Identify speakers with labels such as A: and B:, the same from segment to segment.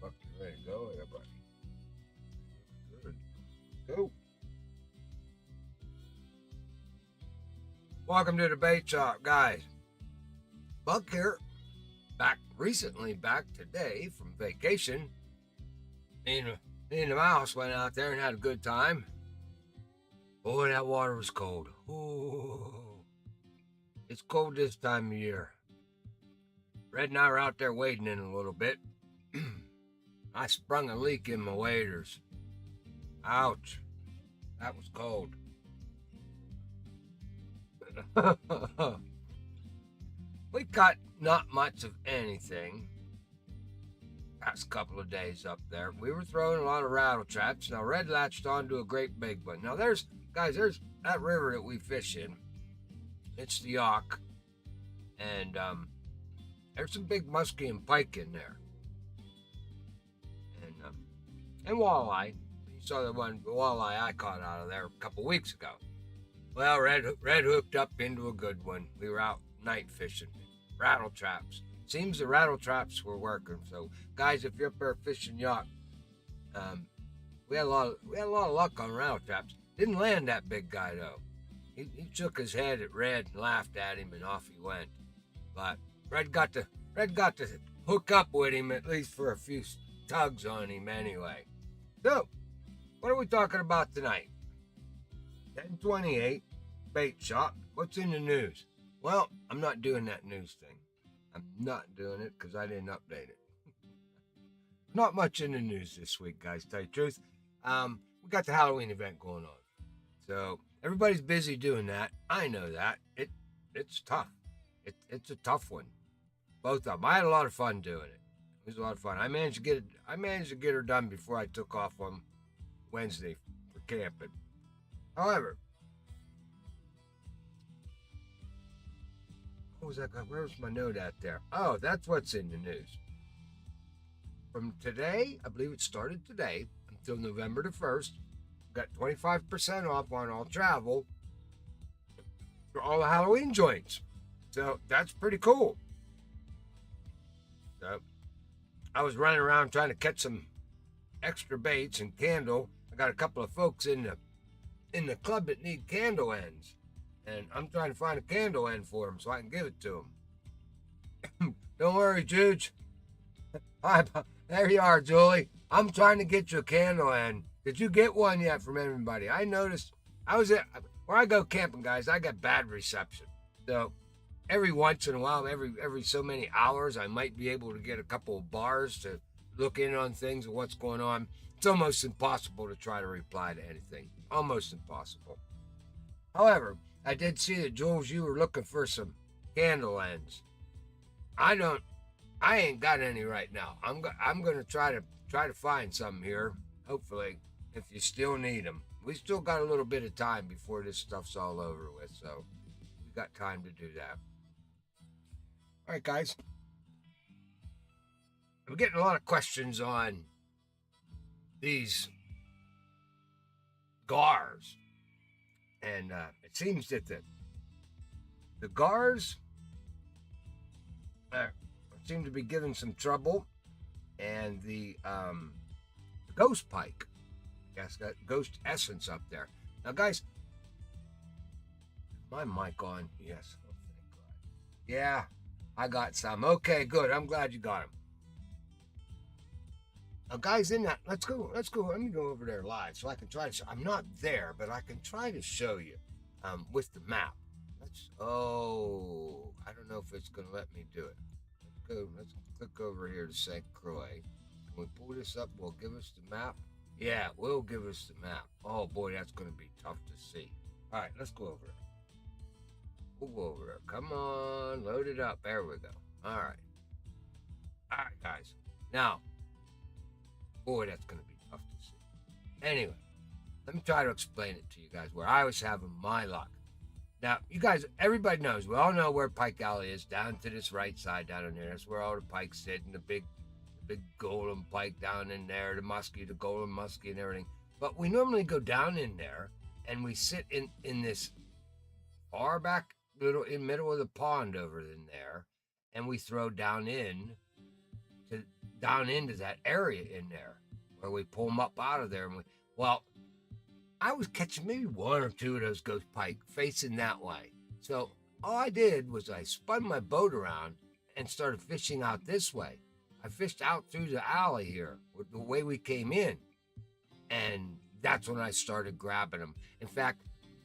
A: Fucking ready to go there, buddy. Good. Go. Welcome to the bait shop, guys. Buck here. Back today from vacation. Me and the mouse went out there and had a good time. Boy, that water was cold. Ooh. It's cold this time of year. Red and I were out there wading in a little bit. I sprung a leak in my waders. Ouch. That was cold. We caught not much of anything past couple of days up there. We were throwing a lot of rattle traps. Now Red latched onto a great big one. Now there's that river that we fish in. It's the Yawk, and there's some big muskie and pike in there, and walleye. You saw the walleye I caught out of there a couple weeks ago. Well, Red hooked up into a good one. We were out night fishing, rattle traps. Seems the rattle traps were working. So, guys, if you're up there fishing Yacht, we had a lot of luck on rattle traps. Didn't land that big guy though. He shook his head at Red and laughed at him, and off he went. But Red got to hook up with him at least for a few tugs on him anyway. So, what are we talking about tonight? 10:28, bait shop. What's in the news? Well, I'm not doing that news thing. I'm not doing it because I didn't update it. Not much in the news this week, guys, to tell you the truth. We got the Halloween event going on. So everybody's busy doing that. I know that. It's tough. It's a tough one. Both of them. I had a lot of fun doing it. It was a lot of fun. I managed to get her done before I took off on Wednesday for camping. However, what was that? Where's my note at there? Oh, that's what's in the news. From today, I believe it started today, until November the 1st, got 25% off on all travel for all the Halloween joints. So that's pretty cool. So I was running around trying to catch some extra baits and candle. I got a couple of folks in the club that need candle ends, and I'm trying to find a candle end for them so I can give it to them. Don't worry, Juge. Hi, there you are, Julie. I'm trying to get you a candle end. Did you get one yet from everybody? I noticed where I go camping, guys. I got bad reception, so every once in a while, every so many hours, I might be able to get a couple of bars to look in on things and what's going on. It's almost impossible to try to reply to anything. Almost impossible. However, I did see that, Jules, you were looking for some candle ends. I ain't got any right now. I'm gonna try to find some here. Hopefully, if you still need them, we still got a little bit of time before this stuff's all over with. So we got time to do that. All right, guys. I'm getting a lot of questions on these gars, and it seems that the gars seem to be giving some trouble, and the ghost pike, I guess, got ghost essence up there. Now, guys, my mic on? Yes. Oh, thank God. Yeah, I got some. Okay, good. I'm glad you got them. Now, guys, in that, let's go. Let me go over there live so I can try to. I'm not there, but I can try to show you with the map. I don't know if it's going to let me do it. Let's click over here to St. Croix. Can we pull this up? Will it give us the map? Yeah, it will give us the map. Oh boy, that's going to be tough to see. All right, let's go over there. We'll go over there. Come on, load it up. There we go. All right, guys. Now, boy, that's going to be tough to see. Anyway, let me try to explain it to you guys where I was having my luck. Now, you guys, everybody knows, we all know where Pike Alley is, down to this right side down in there. That's where all the pikes sit, and the big golden pike down in there, the golden muskie and everything. But we normally go down in there, and we sit in this far back middle of the pond over in there, and we throw down in to down into that area in there where we pull them up out of there. Well, I was catching maybe one or two of those ghost pike facing that way. So all I did was I spun my boat around and started fishing out this way. I fished out through the alley here, with the way we came in, and that's when I started grabbing them. In fact,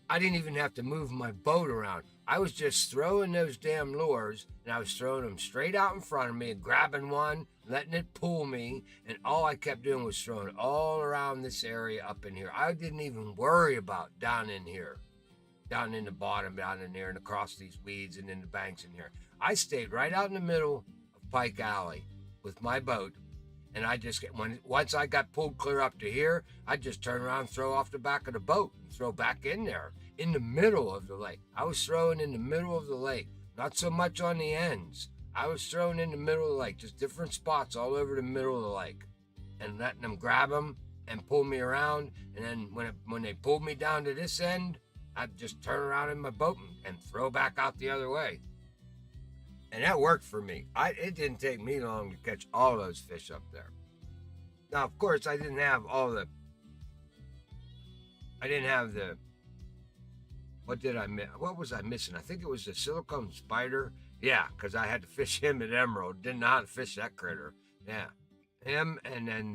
A: I didn't even have to move my boat around. I was just throwing those damn lures, and I was throwing them straight out in front of me and grabbing one, letting it pull me, and all I kept doing was throwing it all around this area up in here. I didn't even worry about down in here, down in the bottom, down in there, and across these weeds and in the banks in here. I stayed right out in the middle of Pike Alley with my boat, and I just once I got pulled clear up to here, I'd just turn around and throw off the back of the boat and throw back in there in the middle of the lake. I was throwing in the middle of the lake, not so much on the ends. I was throwing in the middle of the lake, just different spots all over the middle of the lake, and letting them grab them and pull me around. And then when they pulled me down to this end, I'd just turn around in my boat and throw back out the other way. And that worked for me. It didn't take me long to catch all those fish up there. Now, of course, I didn't have what did I miss? What was I missing? I think it was the silicone spider. Yeah, because I had to fish him at Emerald. Didn't know how to fish that critter. Yeah, him, and then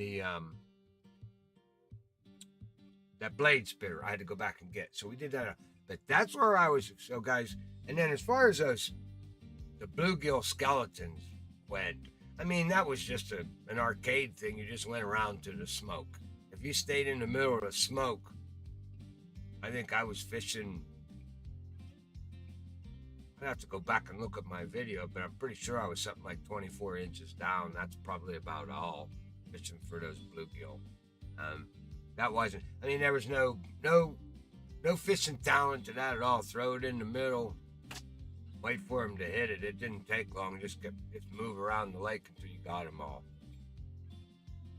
A: that blade spitter I had to go back and get. So we did that. But that's where I was. So guys, and then as far as the bluegill skeletons went, I mean, that was just an arcade thing. You just went around to the smoke. If you stayed in the middle of the smoke, I think I was fishing. I'd have to go back and look at my video, but I'm pretty sure I was something like 24 inches down. That's probably about all fishing for those bluegill. That wasn't. I mean, there was no fishing talent to that at all. Throw it in the middle. Wait for him to hit it. It didn't take long. Just move around the lake until you got them all.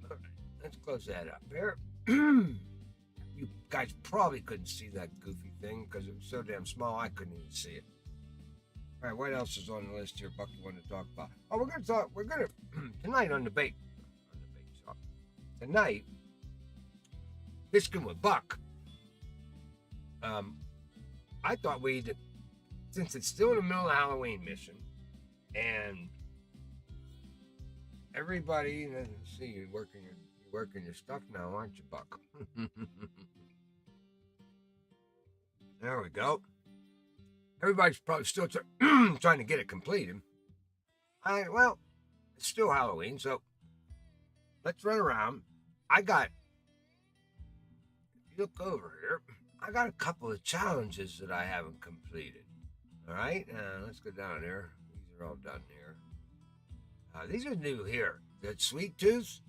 A: All right, let's close that up there. You guys probably couldn't see that goofy thing because it was so damn small I couldn't even see it. All right, what else is on the list here, Buck, you want to talk about? Oh, we're gonna tonight on the bait shop. Tonight, fishing with Buck. I thought since it's still in the middle of the Halloween mission, and everybody, let's see, you're working your stuff now, aren't you, Buck? There we go. Everybody's probably still trying to get it completed. Well, it's still Halloween, so let's run around. If you look over here, I got a couple of challenges that I haven't completed. All right, let's go down here. These are all done here. These are new here. The sweet tooth,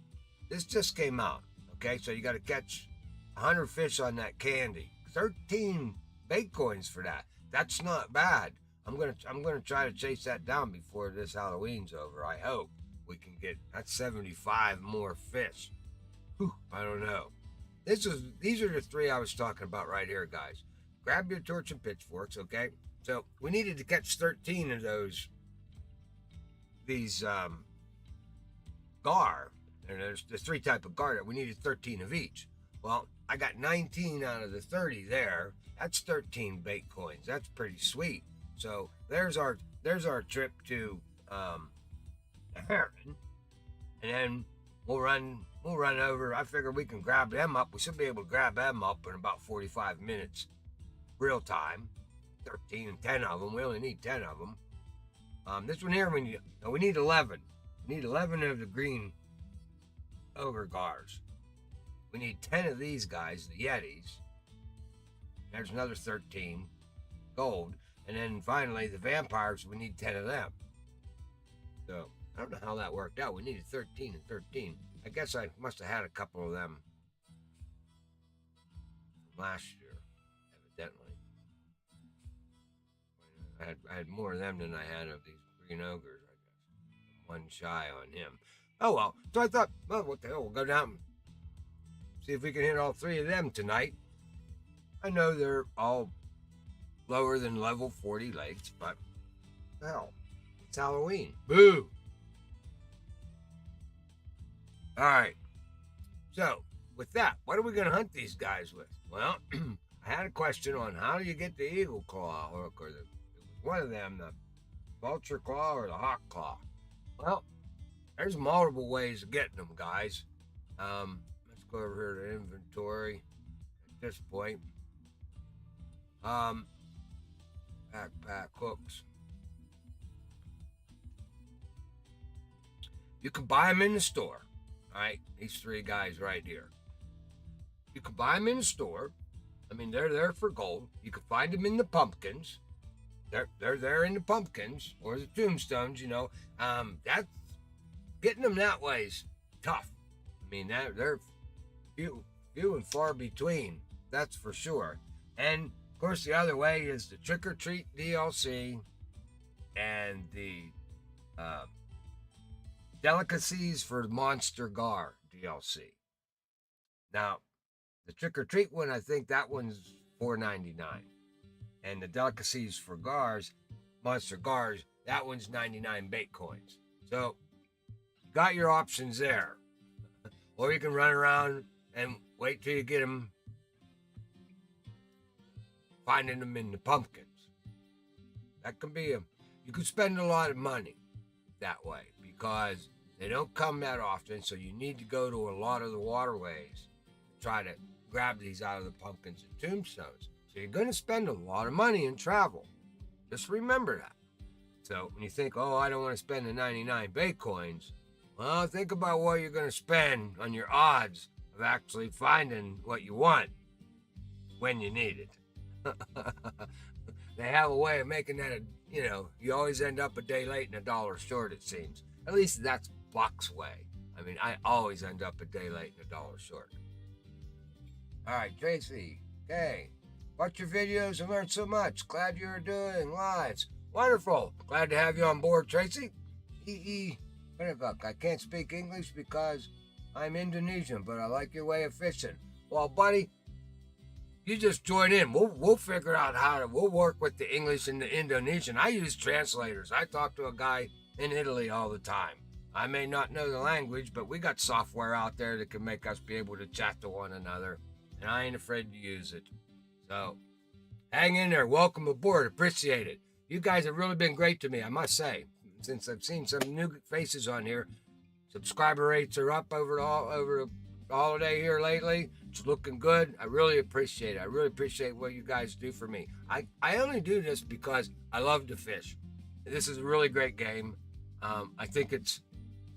A: this just came out. Okay, so you got to catch 100 fish on that candy. 13 bait coins for that. That's not bad. I'm gonna try to chase that down before this Halloween's over. I hope we can get that's 75 more fish. Whew, I don't know. These are the three I was talking about right here, guys. Grab your torch and pitchforks, okay? So we needed to catch 13 of these gar. And there's 3 type of gar. We needed 13 of each. Well, I got 19 out of the 30 there. That's 13 bait coins. That's pretty sweet. So there's our trip to Heron, and then we'll run over. I figure we can grab them up. We should be able to grab them up in about 45 minutes, real time. 13 and 10 of them. We only need 10 of them. This one here we need 11. We need 11 of the green ogre gars. We need 10 of these guys, the Yetis. There's another 13 gold. And then finally, the vampires, we need 10 of them. So, I don't know how that worked out. We needed 13 and 13. I guess I must have had a couple of them last year, evidently. I had more of them than I had of these green ogres, I guess. One shy on him. Oh, well. So I thought, well, what the hell? We'll go down and see if we can hit all 3 of them tonight. I know they're all lower than level 40 lakes, but hell, it's Halloween. Boo! All right. So, with that, what are we going to hunt these guys with? Well, I had a question on how do you get the eagle claw, or it was one of them, the vulture claw or the hawk claw. Well, there's multiple ways of getting them, guys. Let's go over here to inventory at this point. Um, Backpack hooks. You can buy them in the store. All right, these three guys right here. You can buy them in the store. I mean, they're there for gold. You can find them in the pumpkins. They're there in the pumpkins or the tombstones. That's getting them that way is tough. I mean, they're few and far between. That's for sure. And of course, the other way is the Trick or Treat DLC and the uh, Delicacies for Monster Gar DLC. Now, the Trick or Treat one, I think that one's $4.99, and the Delicacies for Monster Gars, that one's 99 bait coins. So, got your options there, or you can run around and wait till you get them, finding them in the pumpkins. That can be you could spend a lot of money that way because they don't come that often, so you need to go to a lot of the waterways to try to grab these out of the pumpkins and tombstones. So you're going to spend a lot of money in travel. Just remember that. So when you think, oh, I don't want to spend the 99 bait coins, well, think about what you're going to spend on your odds of actually finding what you want when you need it. They have a way of making that, you always end up a day late and a dollar short, it seems. At least that's Buck's way. I mean, I always end up a day late and a dollar short. All right, Tracy. Okay. Watch your videos and learn so much. Glad you're doing lives. Wonderful. Glad to have you on board, Tracy. I can't speak English because I'm Indonesian, but I like your way of fishing. Well, buddy, you just join in. We'll figure out we'll work with the English and the Indonesian. I use translators. I talk to a guy in Italy all the time. I may not know the language, but we got software out there that can make us be able to chat to one another, and I ain't afraid to use it. So, hang in there. Welcome aboard. Appreciate it. You guys have really been great to me, I must say. Since I've seen some new faces on here, subscriber rates are up over the holiday here lately. It's looking good. I really appreciate it. I really appreciate what you guys do for me. I only do this because I love to fish. This is a really great game. I think it's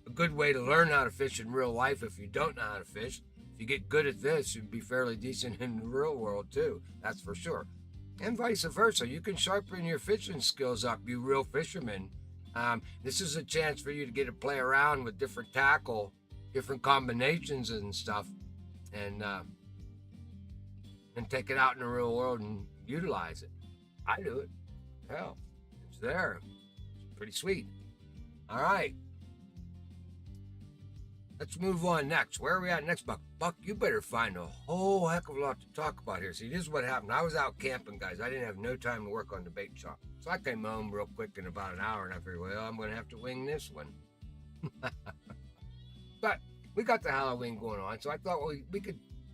A: a good way to learn how to fish in real life if you don't know how to fish. If you get good at this, you'd be fairly decent in the real world too. That's for sure. And vice versa. You can sharpen your fishing skills up, you real fishermen. This is a chance for you to get to play around with different tackle, different combinations and stuff, and take it out in the real world and utilize it. I do it. Hell, it's there. It's pretty sweet. All right. Let's move on next. Where are we at next, Buck? Buck, you better find a whole heck of a lot to talk about here. See, this is what happened. I was out camping, guys. I didn't have no time to work on the bait shop. So I came home real quick in about an hour, and I figured, well, I'm going to have to wing this one. But we got the Halloween going on, so I thought, well,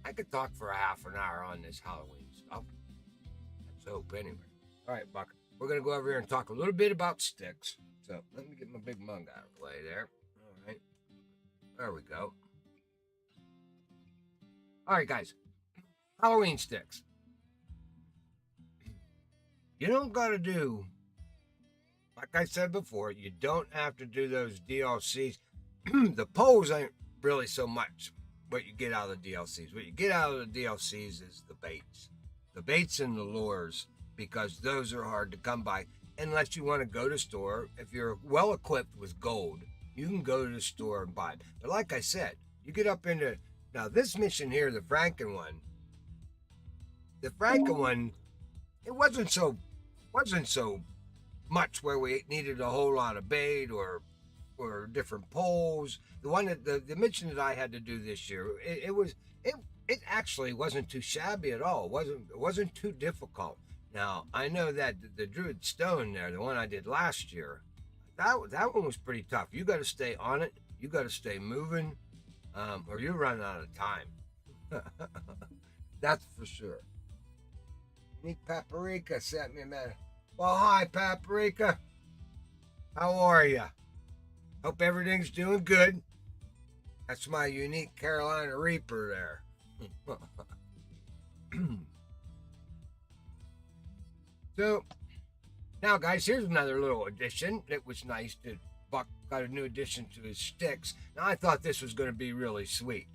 A: I could talk for a half an hour on this Halloween stuff. Let's hope, anyway. All right, Buck. We're going to go over here and talk a little bit about sticks. So let me get my big mug out of the way there. All right. There we go. All right, guys. Halloween sticks. You don't got to do, like I said before, you don't have to do those DLCs. The poles ain't really so much what you get out of the DLCs. What you get out of the DLCs is the baits. The baits and the lures, because those are hard to come by unless you want to go to store. If you're well equipped with gold, you can go to the store and buy it. But like I said, you get up into, now this mission here, the Franken one, it wasn't so much where we needed a whole lot of bait or different poles. The one that the mission that I had to do this year, it actually wasn't too shabby at all. It wasn't too difficult. Now I know that the Druid Stone there, the one I did last year, that one was pretty tough. You got to stay on it. You got to stay moving. or you run out of time. That's for sure. Unique Paprika sent me a message. Well, hi, Paprika. How are you? Hope everything's doing good. That's my unique Carolina Reaper there. So, now, guys, here's another little addition. It was nice that Buck got a new addition to his sticks. Now, I thought this was going to be really sweet.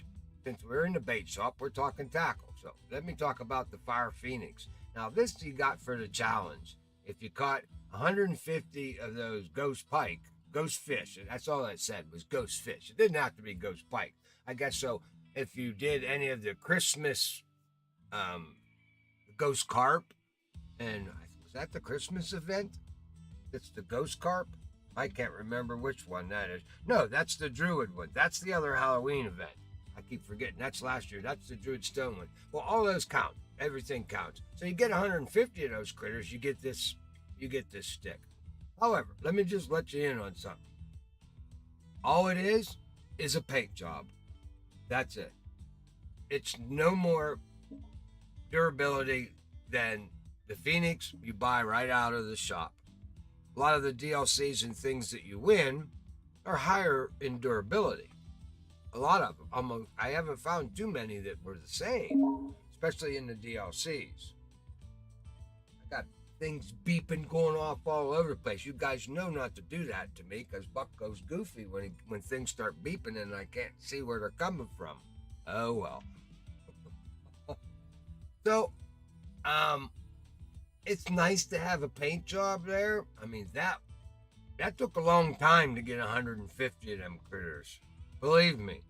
A: Since we're in the bait shop, we're talking tackle. So, let me talk about the Fire Phoenix. Now, this you got for the challenge. If you caught 150 of those ghost pike, ghost fish, that's all it said was ghost fish. It didn't have to be ghost pike. I guess so. If you did any of the Christmas ghost carp, and was that the Christmas event? It's the ghost carp. I can't remember which one that is. No, that's the Druid one. That's the other Halloween event. I keep forgetting. That's last year. That's the Druid Stone one. Well, all those count. Everything counts. So you get 150 of those critters, you get this stick. However, let me just let you in on something. All it is a paint job. That's it. It's no more durability than the Phoenix you buy right out of the shop. A lot of the DLCs and things that you win are higher in durability. A lot of them. I haven't found too many that were the same, especially in the DLCs. I got things beeping going off all over the place. You guys know not to do that to me because Buck goes goofy when things start beeping and I can't see where they're coming from. Oh well. So, it's nice to have a paint job there. I mean, that took a long time to get 150 of them critters. Believe me.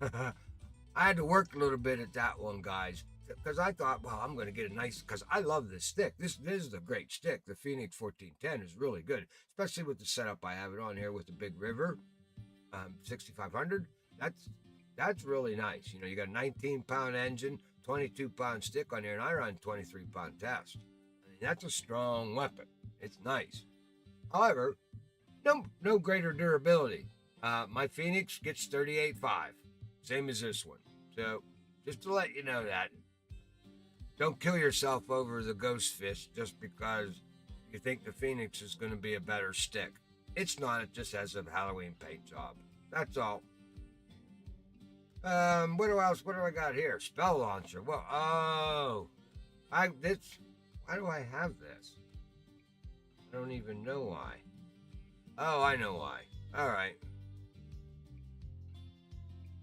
A: I had to work a little bit at that one, guys, because I thought, well, I'm going to get a nice, because I love this stick. This is a great stick. The Phoenix 1410 is really good, especially with the setup I have it on here with the big river, 6500. That's really nice. You know, you got a 19-pound engine, 22-pound stick on here, and I run 23-pound test. I mean, that's a strong weapon. It's nice. However, no greater durability. My Phoenix gets 38.5, same as this one. So, just to let you know that, don't kill yourself over the ghost fish just because you think the Phoenix is going to be a better stick. It's not. It just has a Halloween paint job. That's all. What else? What do I got here? Spell launcher. Well, why do I have this? I don't even know why. Oh, I know why. All right.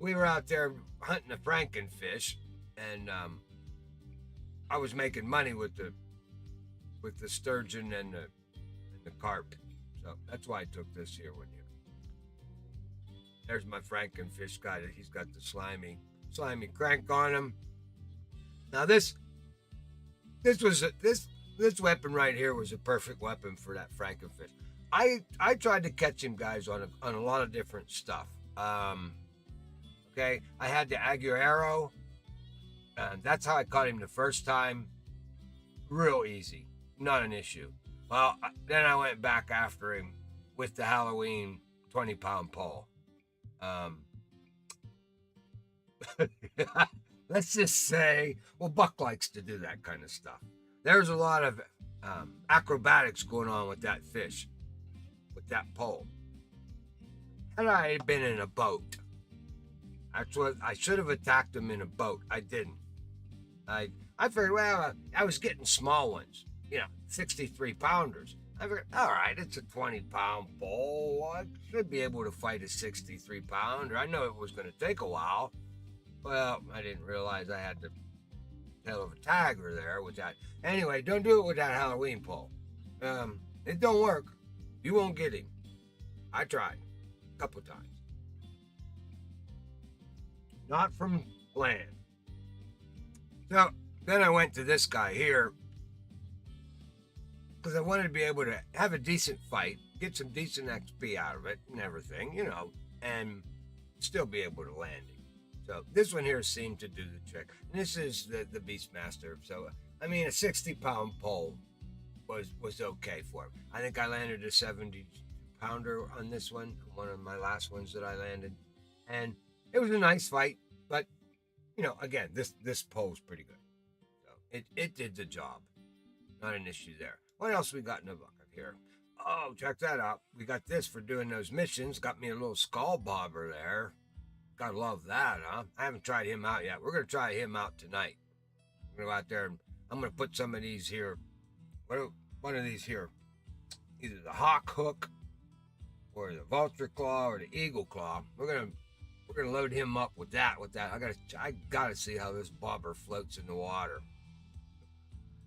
A: We were out there hunting a frankenfish, and I was making money with the sturgeon and the carp. So that's why I took this here one here. There's my frankenfish guy. He's got the slimy crank on him. Now this weapon right here was a perfect weapon for that frankenfish. I tried to catch him, guys, on a lot of different stuff. Okay, I had the Aguero, and that's how I caught him the first time. Real easy, not an issue. Well, then I went back after him with the Halloween 20-pound pole. Let's just say, well, Buck likes to do that kind of stuff. There's a lot of acrobatics going on with that fish, with that pole. Had I been in a boat, that's what I should have attacked him in a boat. I didn't. I figured, well, I was getting small ones, 63-pounders. I figured, all right, it's a 20-pound pole. I should be able to fight a 63-pounder. I know it was going to take a while. Well, I didn't realize I had the tail of a tiger there with that. Anyway, don't do it with that Halloween pole. It don't work. You won't get him. I tried a couple times. Not from land. So then I went to this guy here because I wanted to be able to have a decent fight, get some decent XP out of it and everything, and still be able to land him. So this one here seemed to do the trick. And this is the Beastmaster. So, I mean, a 60-pound pole was okay for him. I think I landed a 70-pounder on this one of my last ones that I landed. And It was a nice fight, but again, this pole's pretty good. So it did the job. Not an issue there. What else we got in the bucket here? Oh, check that out. We got this for doing those missions. Got me a little skull bobber there. Gotta love that, huh? I haven't tried him out yet. We're gonna try him out tonight. We're gonna go out there and I'm gonna put some of these here. One of these here, either the hawk hook or the vulture claw or the eagle claw. We're gonna load him up with that. I gotta see how this bobber floats in the water.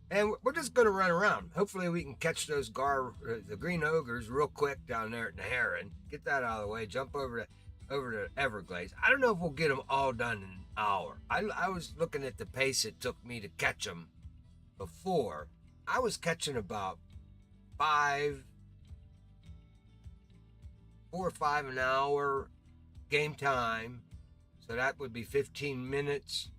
A: And we're just gonna run around. Hopefully, we can catch the green ogres real quick down there at the Heron. Get that out of the way. Jump over to Everglades. I don't know if we'll get them all done in an hour. I was looking at the pace it took me to catch them before. I was catching about 4 or 5 an hour game time. So that would be 15 minutes.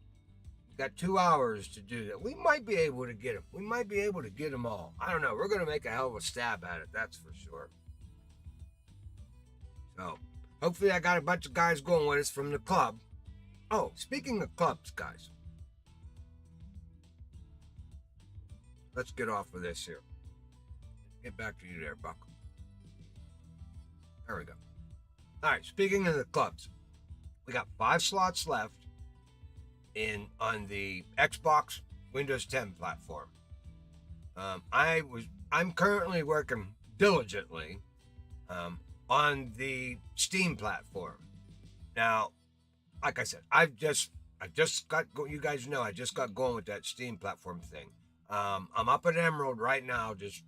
A: We got 2 hours to do that. We might be able to get them. We might be able to get them all. I don't know. We're going to make a hell of a stab at it. That's for sure. So hopefully I got a bunch of guys going with us from the club. Oh, speaking of clubs, guys. Let's get off of this here. Get back to you there, Buck. There we go. All right, speaking of the clubs, we got 5 slots left on the Xbox Windows 10 platform. I'm currently working diligently on the Steam platform. Now, like I said, I just got, you guys know, I just got going with that Steam platform thing. I'm up at Emerald right now, just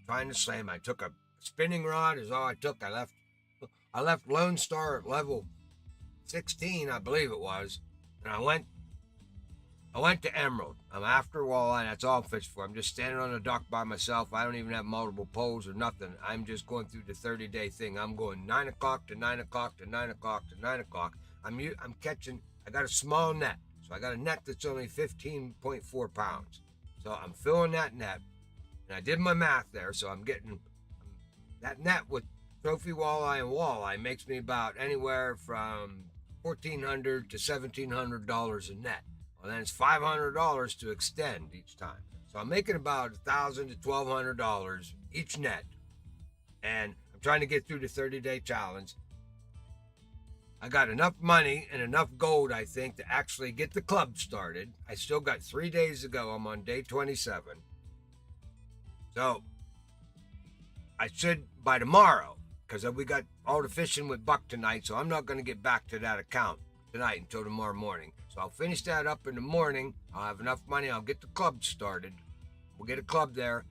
A: trying to slam. I took a spinning rod is all I took. I left Lone Star at level 16, I believe it was, and I went to Emerald. I'm after walleye. That's all I'm fishing for. I'm just standing on the dock by myself. I don't even have multiple poles or nothing. I'm just going through the 30-day thing. I'm going 9 o'clock to 9 o'clock to 9 o'clock to 9 o'clock. I'm catching. I got a small net, so I got a net that's only 15.4 pounds. So I'm filling that net, and I did my math there. So I'm getting that net with trophy walleye and walleye makes me about anywhere from $1,400 to $1,700 a net. Well, then it's $500 to extend each time. So I'm making about $1,000 to $1,200 each net, and I'm trying to get through the 30-day challenge. I got enough money and enough gold, I think, to actually get the club started. I still got 3 days to go. I'm on day 27. So I should, by tomorrow, because we got all the fishing with Buck tonight, so I'm not going to get back to that account tonight until tomorrow morning. So I'll finish that up in the morning. I'll have enough money. I'll get the club started. We'll get a club there.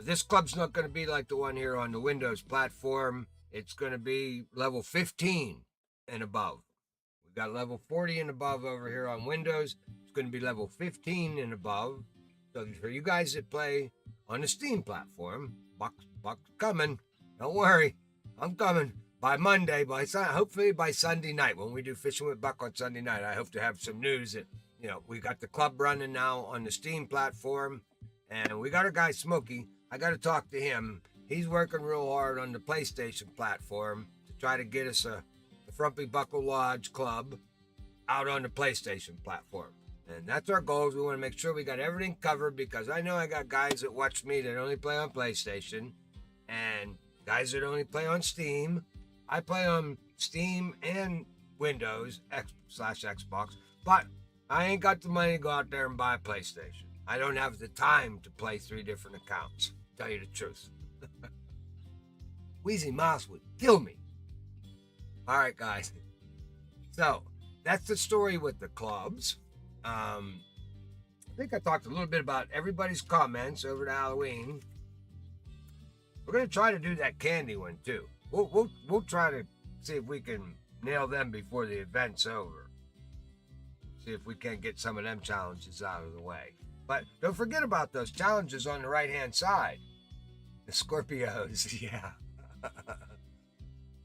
A: This club's not going to be like the one here on the Windows platform. It's going to be level 15 and above. We've got level 40 and above over here on Windows. It's going to be level 15 and above. So for you guys that play on the Steam platform, Buck's coming. Don't worry. I'm coming. By Monday, hopefully by Sunday night, when we do Fishing with Buck on Sunday night, I hope to have some news that, we got the club running now on the Steam platform, and we got our guy Smokey. I got to talk to him. He's working real hard on the PlayStation platform to try to get us the Frumpy Buckle Lodge Club out on the PlayStation platform. And that's our goals. We want to make sure we got everything covered, because I know I got guys that watch me that only play on PlayStation and guys that only play on Steam. I play on Steam and Windows /Xbox, but I ain't got the money to go out there and buy a PlayStation. I don't have the time to play 3 different accounts, to tell you the truth. Wheezy Mouse would kill me. All right, guys. So that's the story with the clubs. I think I talked a little bit about everybody's comments over the Halloween. We're going to try to do that candy one, too. We'll try to see if we can nail them before the event's over. See if we can get some of them challenges out of the way. But don't forget about those challenges on the right-hand side. The Scorpios, yeah.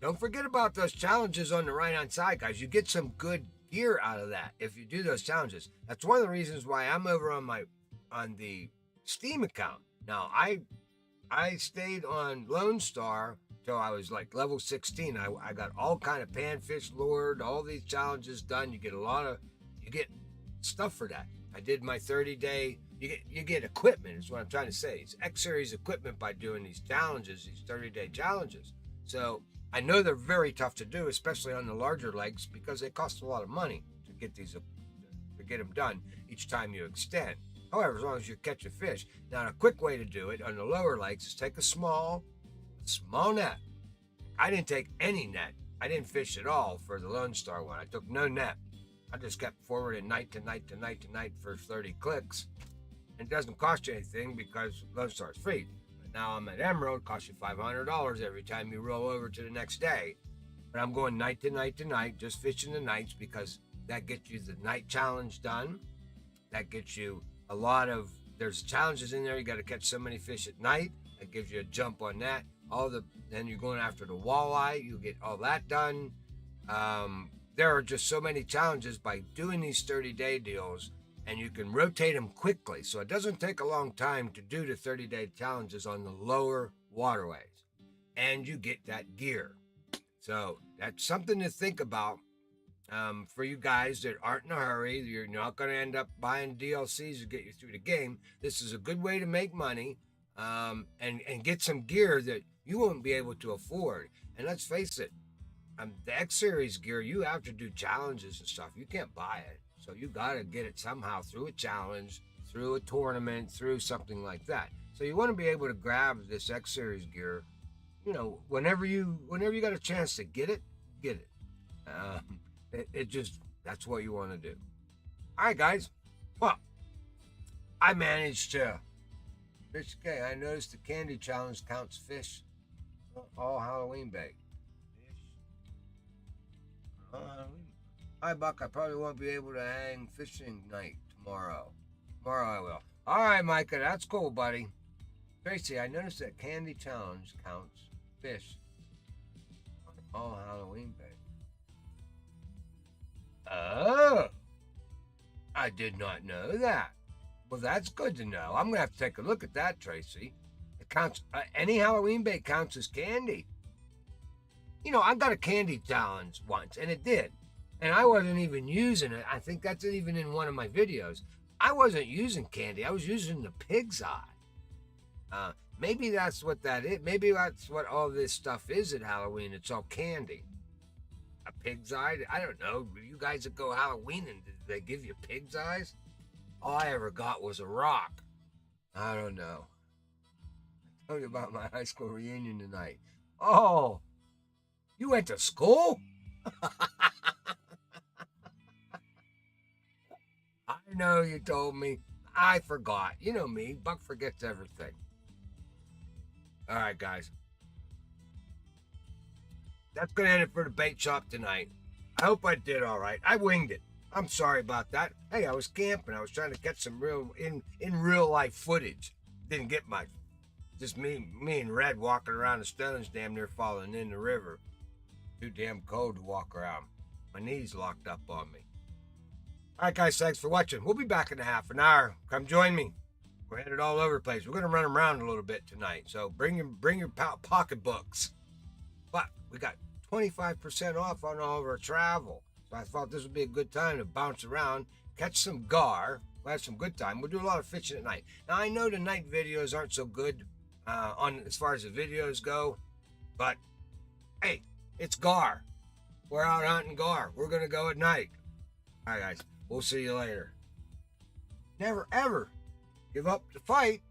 A: Don't forget about those challenges on the right-hand side, guys. You get some good gear out of that if you do those challenges. That's one of the reasons why I'm over on the Steam account. Now, I stayed on Lone Star until I was like level 16. I got all kind of panfish lured, all these challenges done. You get stuff for that. I did my 30-day. You get equipment is what I'm trying to say. It's X series equipment by doing these challenges, these 30-day challenges. So I know they're very tough to do, especially on the larger lakes, because they cost a lot of money to get them done each time you extend. However, as long as you catch a fish. Now, a quick way to do it on the lower lakes is take a small net. I didn't take any net. I didn't fish at all for the Lone Star one. I took no net. I just kept forwarding night to night to night to night for 30 clicks. And it doesn't cost you anything because Lone Star is free. But now I'm at Emerald, it costs you $500 every time you roll over to the next day. But I'm going night to night to night, just fishing the nights, because that gets you the night challenge done. That gets you there's challenges in there. You got to catch so many fish at night. That gives you a jump on that. Then you're going after the walleye. You get all that done. There are just so many challenges by doing these 30-day deals, and you can rotate them quickly. So it doesn't take a long time to do the 30-day challenges on the lower waterways, and you get that gear. So that's something to think about. For you guys that aren't in a hurry, you're not going to end up buying DLCs to get you through the game. This is a good way to make money and get some gear that you won't be able to afford. And let's face it, the X Series gear, you have to do challenges and stuff. You can't buy it. So you got to get it somehow through a challenge, through a tournament, through something like that. So you want to be able to grab this X Series gear, whenever you got a chance to get it, get it. That's what you want to do. All right, guys. Well, I managed to fish. Okay, I noticed the candy challenge counts fish all Halloween bait. All right, Buck. I probably won't be able to hang fishing night tomorrow. Tomorrow I will. All right, Micah. That's cool, buddy. Tracy, I noticed that candy challenge counts fish on all Halloween bait. Oh, I did not know that. Well, that's good to know. I'm going to have to take a look at that, Tracy. It counts, any Halloween bait counts as candy. I got a candy challenge once, and it did. And I wasn't even using it. I think that's even in one of my videos. I wasn't using candy. I was using the pig's eye. Maybe that's what that is. Maybe that's what all this stuff is at Halloween. It's all candy. A pig's eye? I don't know. You guys that go Halloween, and did they give you pig's eyes? All I ever got was a rock. I don't know. I told you about my high school reunion tonight. Oh, you went to school? I know you told me. I forgot. You know me. Buck forgets everything. All right, guys. That's going to end it for the bait shop tonight. I hope I did all right. I winged it. I'm sorry about that. Hey, I was camping. I was trying to catch some real life footage. Didn't get much. Just me and Red walking around the stones, damn near falling in the river. Too damn cold to walk around. My knees locked up on me. All right, guys, thanks for watching. We'll be back in a half an hour. Come join me. We're headed all over the place. We're going to run around a little bit tonight. So bring your pocketbooks. But we got 25% off on all of our travel. So I thought this would be a good time to bounce around, catch some gar. We'll have some good time. We'll do a lot of fishing at night. Now, I know the night videos aren't so good as far as the videos go. But, hey, it's gar. We're out hunting gar. We're going to go at night. All right, guys. We'll see you later. Never, ever give up the fight.